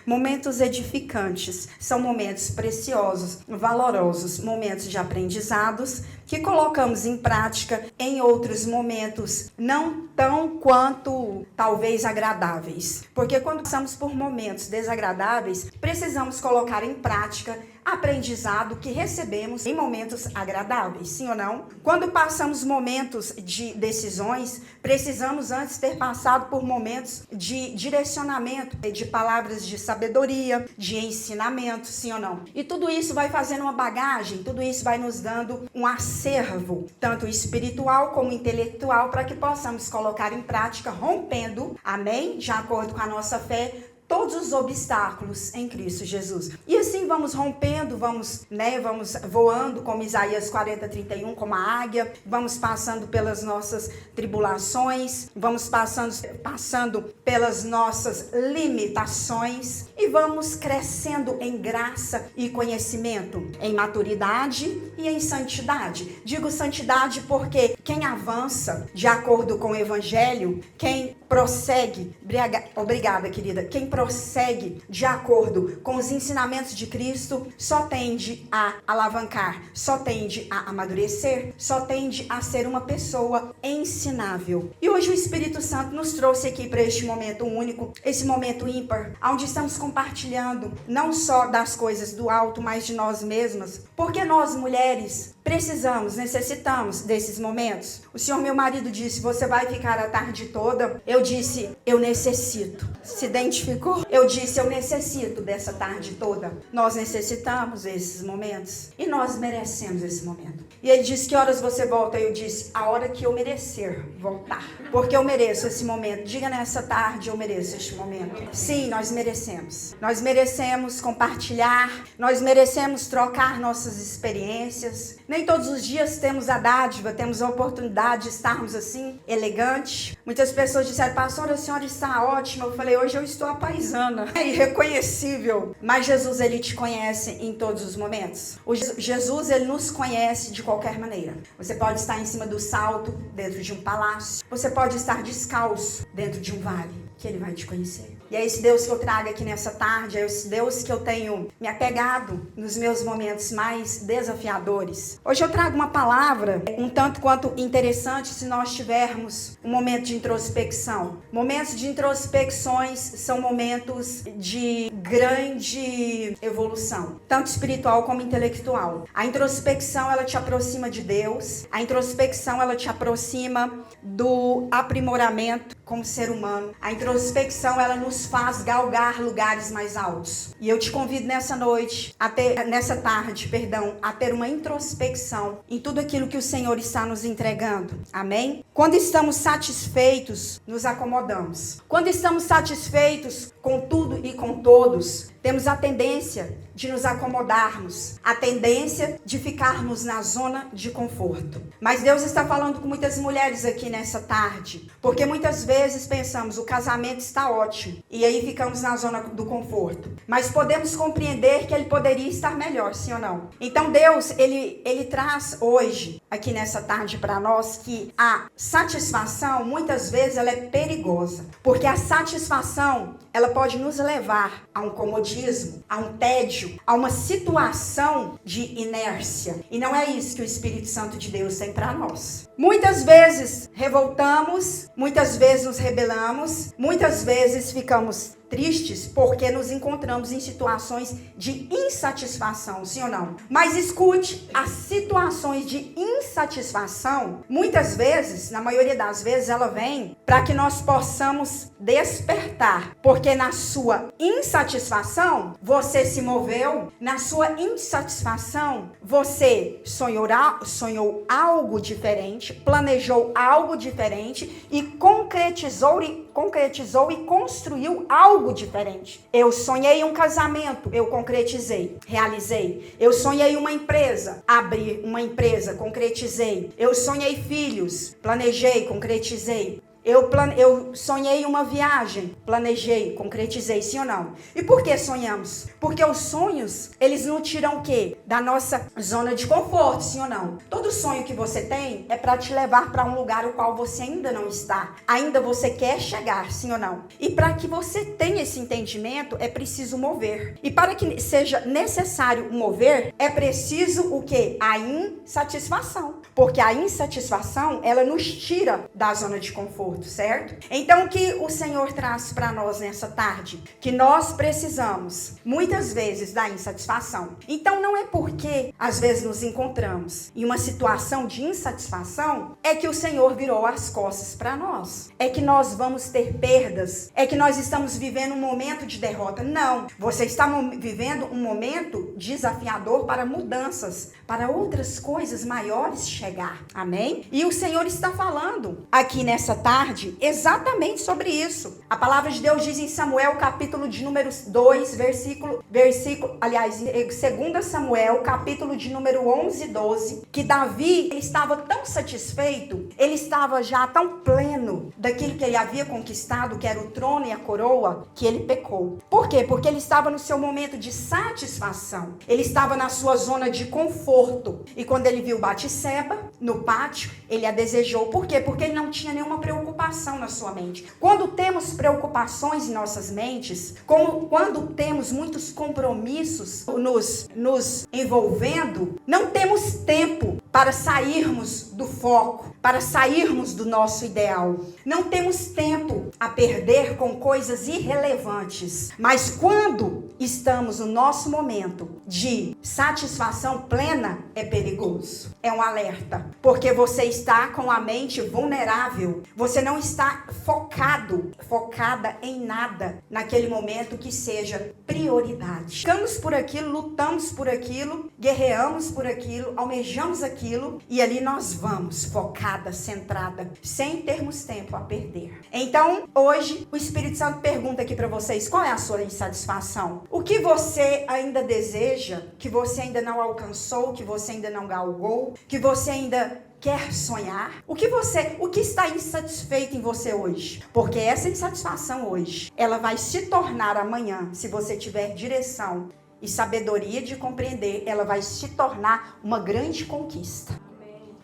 Momentos edificantes são momentos preciosos, valorosos, momentos de aprendizados que colocamos em prática em outros momentos não tão quanto talvez agradáveis. Porque quando passamos por momentos desagradáveis, precisamos colocar em prática aprendizado que recebemos em momentos agradáveis, sim ou não? Quando passamos momentos de decisões, precisamos antes ter passado por momentos de direcionamento, de palavras de sabedoria, de ensinamento, sim ou não? E tudo isso vai fazendo uma bagagem, tudo isso vai nos dando um acervo, tanto espiritual como intelectual, para que possamos colocar em prática, rompendo, amém? De acordo com a nossa fé, todos os obstáculos em Cristo Jesus. E assim vamos rompendo, vamos voando, como Isaías 40:31, como a águia, vamos passando pelas nossas tribulações, vamos passando pelas nossas limitações e vamos crescendo em graça e conhecimento, em maturidade e em santidade. Digo santidade porque quem avança de acordo com o Evangelho, quem prossegue, obrigada querida, quem prossegue de acordo com os ensinamentos de Cristo, só tende a alavancar, só tende a amadurecer, só tende a ser uma pessoa ensinável. E hoje o Espírito Santo nos trouxe aqui para este momento único, esse momento ímpar, onde estamos compartilhando não só das coisas do alto, mas de nós mesmas, porque nós mulheres necessitamos desses momentos. O Senhor, meu marido, disse: você vai ficar a tarde toda? Eu disse: eu necessito. Se identificou? Eu disse: eu necessito dessa tarde toda. Nós necessitamos desses momentos e nós merecemos esse momento. E ele disse: que horas você volta? Eu disse: a hora que eu merecer voltar, porque eu mereço esse momento. Diga: nessa tarde eu mereço este momento. Sim, nós merecemos. Nós merecemos compartilhar, nós merecemos trocar nossas experiências. Nem todos os dias temos a dádiva, temos a oportunidade de estarmos assim, elegantes. Muitas pessoas disseram: pastora, a senhora está ótima. Eu falei: hoje eu estou apaisana. É irreconhecível. Mas Jesus, ele te conhece em todos os momentos. Jesus, ele nos conhece de qualquer maneira. Você pode estar em cima do salto, dentro de um palácio. Você pode estar descalço, dentro de um vale, que ele vai te conhecer. E é esse Deus que eu trago aqui nessa tarde, é esse Deus que eu tenho me apegado nos meus momentos mais desafiadores. Hoje eu trago uma palavra um tanto quanto interessante se nós tivermos um momento de introspecção. Momentos de introspecções são momentos de grande evolução, tanto espiritual como intelectual. A introspecção, ela te aproxima de Deus. A introspecção, ela te aproxima do aprimoramento como ser humano. A introspecção, ela nos faz galgar lugares mais altos. E eu te convido nessa tarde, a ter uma introspecção em tudo aquilo que o Senhor está nos entregando. Amém? Quando estamos satisfeitos, nos acomodamos. Quando estamos satisfeitos com tudo e com todos, temos a tendência de nos acomodarmos, a tendência de ficarmos na zona de conforto. Mas Deus está falando com muitas mulheres aqui nessa tarde, porque muitas vezes pensamos: o casamento está ótimo, e aí ficamos na zona do conforto. Mas podemos compreender que ele poderia estar melhor, sim ou não? Então Deus, ele traz hoje, aqui nessa tarde para nós, que a satisfação, muitas vezes, ela é perigosa, porque a satisfação, ela pode nos levar a um comodismo, a um tédio, a uma situação de inércia. E não é isso que o Espírito Santo de Deus tem para nós. Muitas vezes revoltamos, muitas vezes nos rebelamos, muitas vezes ficamos tristes porque nos encontramos em situações de insatisfação, sim ou não? Mas escute, as situações de insatisfação, muitas vezes, na maioria das vezes, ela vem para que nós possamos despertar, porque na sua insatisfação, você se moveu, na sua insatisfação, você sonhou algo diferente, planejou algo diferente e concretizou e construiu algo diferente. Eu sonhei um casamento, eu concretizei, realizei. Eu sonhei uma empresa, abri uma empresa, concretizei. Eu sonhei filhos, planejei, concretizei. Eu sonhei uma viagem, planejei, concretizei, sim ou não? E por que sonhamos? Porque os sonhos, eles não tiram o quê? Da nossa zona de conforto, sim ou não? Todo sonho que você tem é para te levar para um lugar o qual você ainda não está. Ainda você quer chegar, sim ou não? E para que você tenha esse entendimento, é preciso mover. E para que seja necessário mover, é preciso o quê? A insatisfação. Porque a insatisfação, ela nos tira da zona de conforto, certo? Então, o que o Senhor traz para nós nessa tarde? Que nós precisamos, muitas vezes, da insatisfação. Então, não é porque, às vezes, nos encontramos em uma situação de insatisfação, é que o Senhor virou as costas para nós. É que nós vamos ter perdas. É que nós estamos vivendo um momento de derrota. Não. Você está vivendo um momento desafiador para mudanças, para outras coisas maiores chegar. Amém? E o Senhor está falando aqui nessa tarde exatamente sobre isso. A palavra de Deus diz em Samuel, capítulo de número 2, aliás, em 2 Samuel, capítulo de número 11 e 12, que Davi, ele estava tão satisfeito, ele estava já tão pleno daquilo que ele havia conquistado, que era o trono e a coroa, que ele pecou. Por quê? Porque ele estava no seu momento de satisfação. Ele estava na sua zona de conforto. E quando ele viu Batseba no pátio, ele a desejou. Por quê? Porque ele não tinha nenhuma preocupação na sua mente. Quando temos preocupações em nossas mentes, quando temos muitos compromissos nos envolvendo, não temos tempo para sairmos do foco, para sairmos do nosso ideal. Não temos tempo a perder com coisas irrelevantes. Mas quando estamos no nosso momento de satisfação plena, é perigoso. É um alerta. Porque você está com a mente vulnerável. Você não está focada em nada naquele momento que seja prioridade. Ficamos por aquilo, lutamos por aquilo, guerreamos por aquilo, almejamos aquilo, e ali nós vamos, focada, centrada, sem termos tempo a perder. Então, hoje, o Espírito Santo pergunta aqui para vocês, qual é a sua insatisfação? O que você ainda deseja, que você ainda não alcançou, que você ainda não galgou, que você ainda quer sonhar? O que está insatisfeito em você hoje? Porque essa insatisfação hoje, ela vai se tornar amanhã, se você tiver direção e sabedoria de compreender, ela vai se tornar uma grande conquista.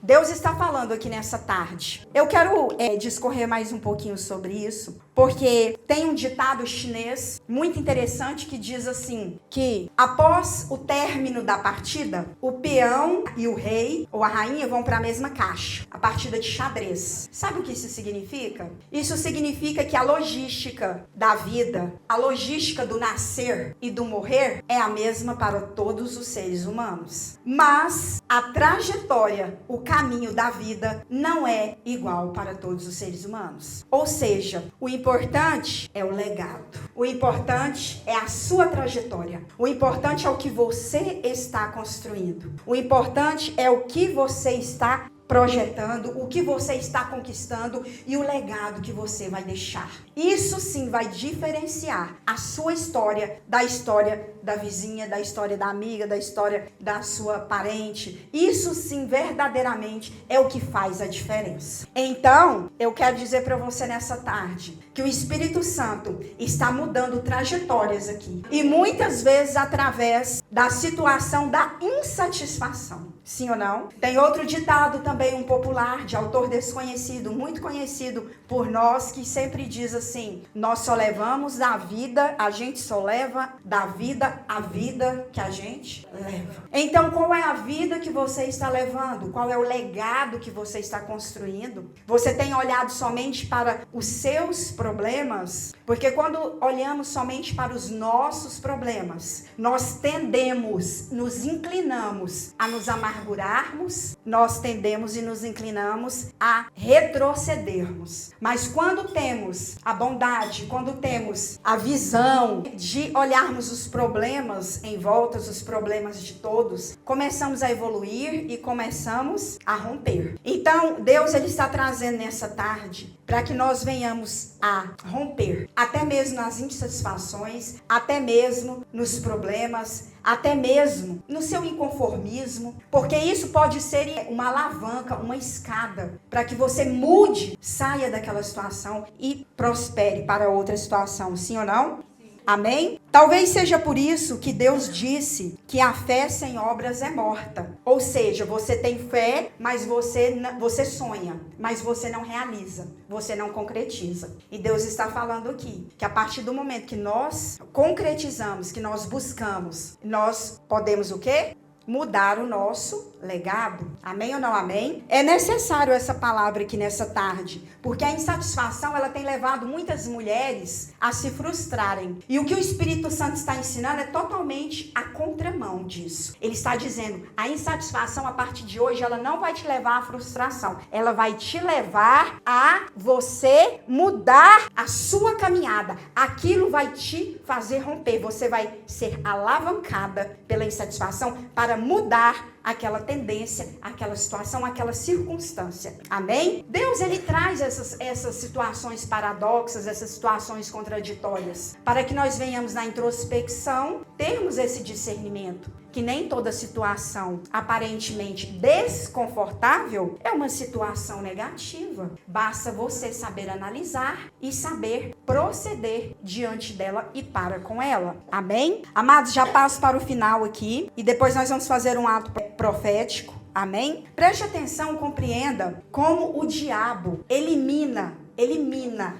Deus está falando aqui nessa tarde. Eu quero discorrer mais um pouquinho sobre isso, porque tem um ditado chinês muito interessante que diz assim, que após o término da partida, o peão e o rei ou a rainha vão para a mesma caixa, a partida de xadrez. Sabe o que isso significa? Isso significa que a logística da vida, a logística do nascer e do morrer é a mesma para todos os seres humanos. Mas a trajetória, o caminho da vida não é igual para todos os seres humanos. Ou seja, o importante é o legado. O importante é a sua trajetória. O importante é o que você está construindo. O importante é o que você está projetando, o que você está conquistando e o legado que você vai deixar. Isso sim vai diferenciar a sua história da vizinha, da história da amiga, da história da sua parente. Isso sim verdadeiramente é o que faz a diferença. Então, eu quero dizer para você nessa tarde que o Espírito Santo está mudando trajetórias aqui. E muitas vezes através da situação da insatisfação. Sim ou não? Tem outro ditado também, um popular, de autor desconhecido, muito conhecido por nós, que sempre diz assim: nós só levamos da vida, a gente só leva da vida a vida que a gente leva. Então, qual é a vida que você está levando? Qual é o legado que você está construindo? Você tem olhado somente para os seus problemas? Porque quando olhamos somente para os nossos problemas, nós tendemos, nos inclinamos a nos amargurarmos, nós tendemos e nos inclinamos a retrocedermos. Mas quando temos a bondade, quando temos a visão de olharmos os problemas em volta, os problemas de todos, começamos a evoluir e começamos a romper. Então, Deus ele está trazendo nessa tarde para que nós venhamos a romper, até mesmo nas insatisfações, até mesmo nos problemas, até mesmo no seu inconformismo, porque isso pode ser uma alavanca alavanca, uma escada, para que você mude, saia daquela situação e prospere para outra situação, sim ou não? Amém? Talvez seja por isso que Deus disse que a fé sem obras é morta. Ou seja, você tem fé, mas você sonha, mas você não realiza, você não concretiza. E Deus está falando aqui que a partir do momento que nós concretizamos, que nós buscamos, nós podemos o quê? Mudar o nosso legado. Amém ou não amém? É necessário essa palavra aqui nessa tarde, porque a insatisfação ela tem levado muitas mulheres a se frustrarem. E o que o Espírito Santo está ensinando é totalmente a contramão disso. Ele está dizendo, a insatisfação a partir de hoje ela não vai te levar à frustração, ela vai te levar a você mudar a sua caminhada. Aquilo vai te fazer romper, você vai ser alavancada pela insatisfação para mudar aquela tendência, aquela situação, aquela circunstância. Amém? Deus, ele traz essas situações paradoxas, essas situações contraditórias, para que nós venhamos na introspecção, termos esse discernimento, que nem toda situação aparentemente desconfortável é uma situação negativa. Basta você saber analisar e saber proceder diante dela e para com ela. Amém? Amados, já passo para o final aqui e depois nós vamos fazer um ato profético. Amém? Preste atenção, compreenda como o diabo elimina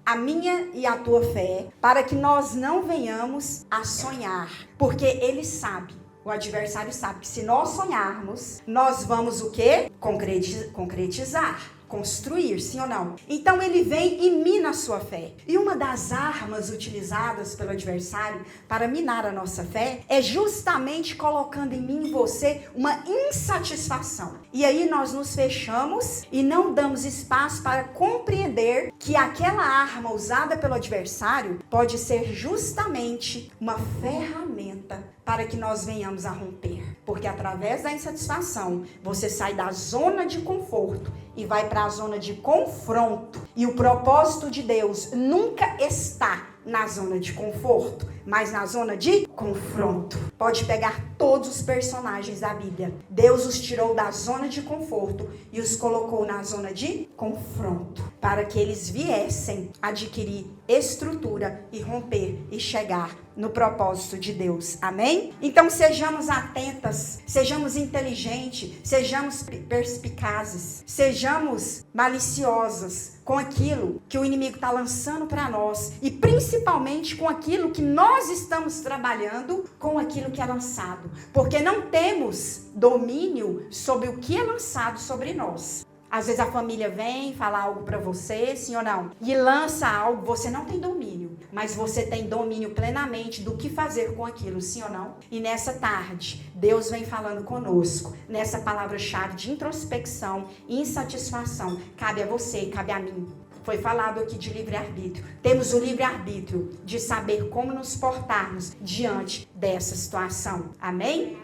a minha e a tua fé para que nós não venhamos a sonhar. Porque ele sabe, o adversário sabe que se nós sonharmos, nós vamos o quê? Concretizar. Construir, sim ou não? Então ele vem e mina a sua fé. E uma das armas utilizadas pelo adversário para minar a nossa fé é justamente colocando em mim e você uma insatisfação. E aí nós nos fechamos e não damos espaço para compreender que aquela arma usada pelo adversário pode ser justamente uma ferramenta para que nós venhamos a romper. Porque através da insatisfação, você sai da zona de conforto e vai para a zona de confronto. E o propósito de Deus nunca está na zona de conforto, mas na zona de confronto. Pode pegar todos os personagens da Bíblia. Deus os tirou da zona de conforto e os colocou na zona de confronto, para que eles viessem adquirir estrutura e romper e chegar no propósito de Deus. Amém? Então sejamos atentas, sejamos inteligentes, sejamos perspicazes, sejamos maliciosas com aquilo que o inimigo está lançando para nós e principalmente com aquilo que nós estamos trabalhando, com aquilo que é lançado, porque não temos domínio sobre o que é lançado sobre nós. Às vezes a família vem falar algo para você, sim ou não, e lança algo, você não tem domínio, mas você tem domínio plenamente do que fazer com aquilo, sim ou não? E nessa tarde, Deus vem falando conosco, nessa palavra-chave de introspecção e insatisfação, cabe a você, cabe a mim. Foi falado aqui de livre-arbítrio. Temos o livre-arbítrio de saber como nos portarmos diante dessa situação. Amém?